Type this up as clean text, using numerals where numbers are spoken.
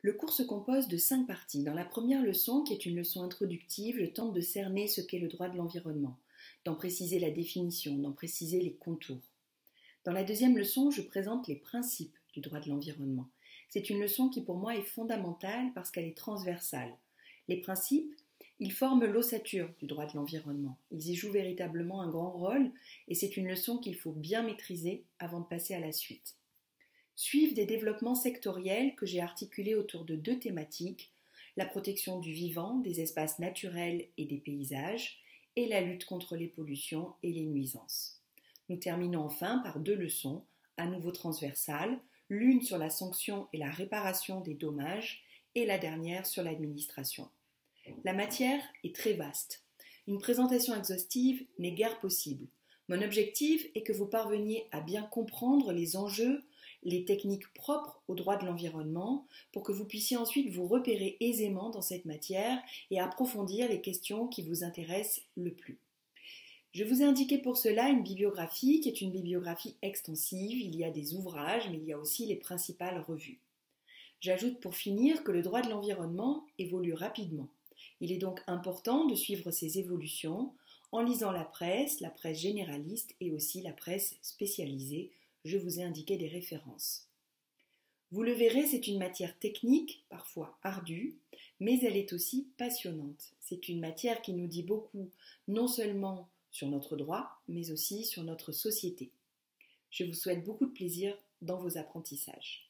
Le cours se compose de 5 parties. Dans la première leçon, qui est une leçon introductive, je tente de cerner ce qu'est le droit de l'environnement, d'en préciser la définition, d'en préciser les contours. Dans la deuxième leçon, je présente les principes du droit de l'environnement. C'est une leçon qui pour moi est fondamentale parce qu'elle est transversale. Les principes, ils forment l'ossature du droit de l'environnement. Ils y jouent véritablement un grand rôle et c'est une leçon qu'il faut bien maîtriser avant de passer à la suite. Suivent des développements sectoriels que j'ai articulés autour de 2 thématiques, la protection du vivant, des espaces naturels et des paysages, et la lutte contre les pollutions et les nuisances. Nous terminons enfin par 2 leçons, à nouveau transversales, l'une sur la sanction et la réparation des dommages, et la dernière sur l'administration. La matière est très vaste. Une présentation exhaustive n'est guère possible. Mon objectif est que vous parveniez à bien comprendre les enjeux, les techniques propres au droit de l'environnement pour que vous puissiez ensuite vous repérer aisément dans cette matière et approfondir les questions qui vous intéressent le plus. Je vous ai indiqué pour cela une bibliographie qui est une bibliographie extensive. Il y a des ouvrages, mais il y a aussi les principales revues. J'ajoute pour finir que le droit de l'environnement évolue rapidement. Il est donc important de suivre ces évolutions en lisant la presse généraliste et aussi la presse spécialisée. Je vous ai indiqué des références. Vous le verrez, c'est une matière technique, parfois ardue, mais elle est aussi passionnante. C'est une matière qui nous dit beaucoup, non seulement sur notre droit, mais aussi sur notre société. Je vous souhaite beaucoup de plaisir dans vos apprentissages.